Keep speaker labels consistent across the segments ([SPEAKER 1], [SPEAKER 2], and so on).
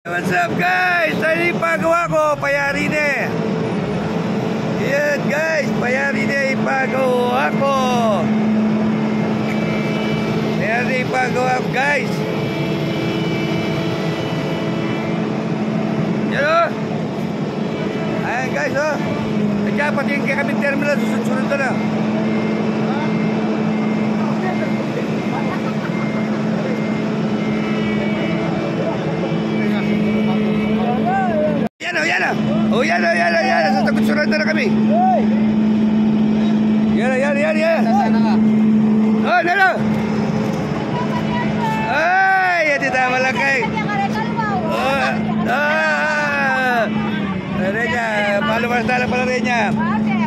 [SPEAKER 1] What's up guys? Tadi pagawa ko, payari na. Yan guys, payari na ipagawa ko. Payari ipagawa ko guys. Yan o. Ayan guys o. Kaya pati yung kaya kaming terminal, susunod na na. Oh, yan. Sa takot surrender na kami. Yan.
[SPEAKER 2] Sasana ka?
[SPEAKER 1] Oh, nalo. Ay, hindi tama lang kay. Renya, paluwas na lang pala Renya.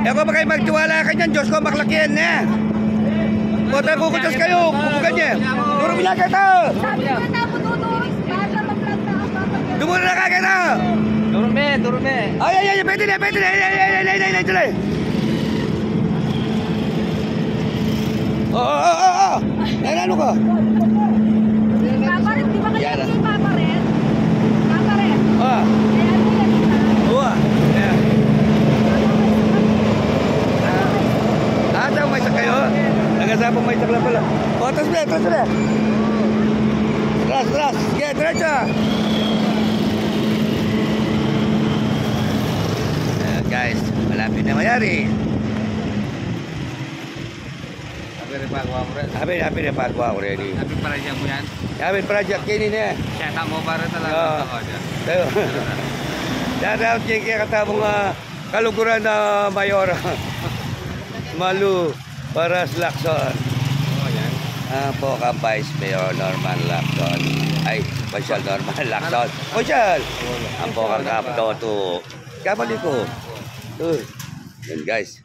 [SPEAKER 1] Ako ba kayo magtiwala ka niyan? Diyos ko, maklakihan na. Kota kukutas kayo, kukukan niya. Durong niya kita. Dumuro na ka kita.
[SPEAKER 2] Durume.
[SPEAKER 1] Ay, pwede na. Tuloy. Oo. Ano ka?
[SPEAKER 3] Paparet, di ba kayo yung paparet? Paparet.
[SPEAKER 1] Oo. Ayan. Saan may sak kayo? Nagasapang may sak lang pala. O, tas na. Tras. Sige, diretso. Guys, malapit na mayari. Happy na pagawa ko ready.
[SPEAKER 2] Happy project mo yan?
[SPEAKER 1] Happy project kini na.
[SPEAKER 2] Shut up mo para talaga ako dyan.
[SPEAKER 1] Shout out kaya katabong kaluguran na mayor. Malu Paras Lacson.
[SPEAKER 2] Yan.
[SPEAKER 1] Po ka Vice Mayor Norman Lacson. Ay, Marshal Norman Lacson. Marshal! Ang po kang kapto. Kapali ko. Yan guys.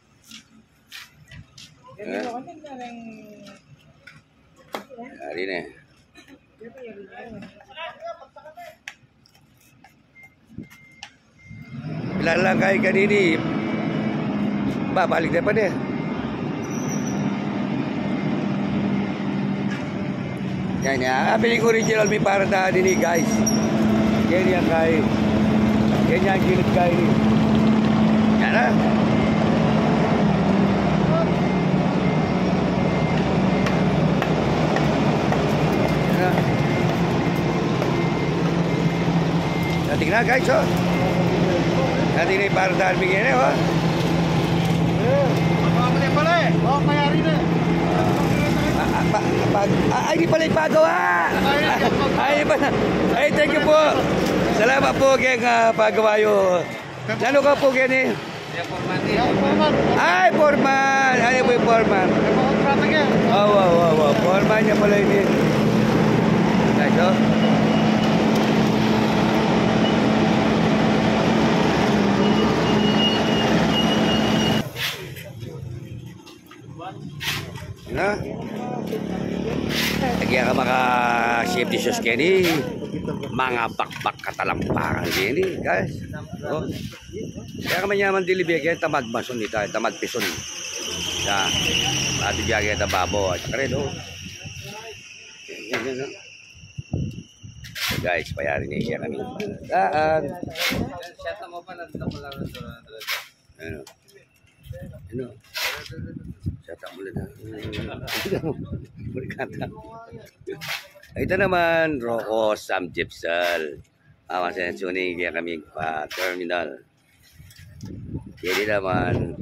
[SPEAKER 1] Hari na. Lalangkay ka dini. Babalik na pa niya. Yan ya. Abiling original may para na dini guys. Ganyan kay. Ganyan gilid kay. Yan na. Dating na guys oh. Dating na yung para darming yan oh.
[SPEAKER 2] Pagkakamali pala eh. Oo, mayari na.
[SPEAKER 1] Ay, di pala ipagawa. Ay, thank you po. Salamat po kaya pagawa yun. Lalo ka po kaya ni? Ay, Foreman. Ay, po yung Foreman. Oo. Foreman niya pala yun. Guys oh. Na? Lagyan ka maka-safety shoes kini. Mga bakbak katalampakan kini, guys. Oh. Kaya ka manyaman dilibig kaya tamad mason dito, tamad pison. Ya. Ati biya kaya babo at kredo. Yan. So guys, payari niya kami. Daan.
[SPEAKER 2] Shut up mo pa lang lang.
[SPEAKER 1] Ano? Shut up ulit. Berkata. Ito naman, Rocco Sam Gypsal. Masensyon kaya kami terminal. Jadi naman,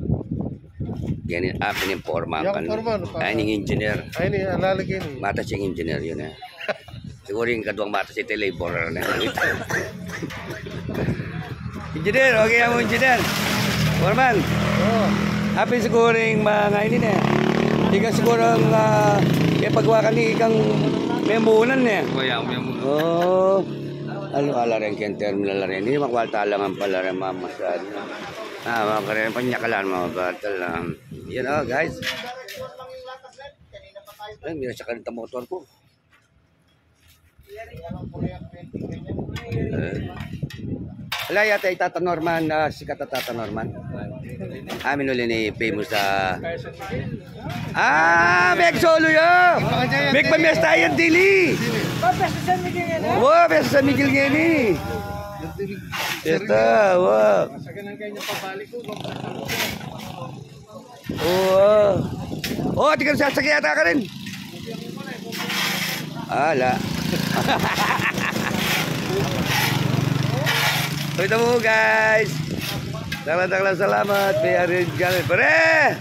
[SPEAKER 1] yan yung akin yung foreman. Ay, yung engineer.
[SPEAKER 4] Ay, ini alalagay ni.
[SPEAKER 1] Matas yung engineer yun eh. Siguro yung kaduang matas yung laborer na. Engineer, okay mo engineer. Foreman.
[SPEAKER 4] Oh.
[SPEAKER 1] Happy siguro yung mga ini na. Hindi ka siguro kaya pagwa ka ni ikang memunan na.
[SPEAKER 2] Kuya, mo.
[SPEAKER 1] Oh. Ano ala rin kaya terminal rin. Hindi makwalta lang ang pala rin mamasad. Makarin panyakalan mga batal lang. Yan oh guys. Ay, mira sa kanita motor ko. Wala yata ay Tata Norman, sikat na Tata Norman. Amin uli ni famous sa... Meg Solo yun! Meg Pamiesta yan, Dili! Wow, Pesta San Miguel ngayon eh! Pesta, wow! Oh, di ka sasakyan ka rin! Ala! Ito mo guys! Salamat! May galit. Pare!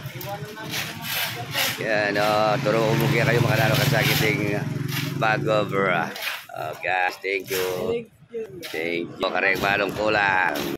[SPEAKER 1] Yan o, turo ko muna kayo makalalo ka sa aking bago bra. Oh guys, thank you. Thank you. Kareng malong kulang.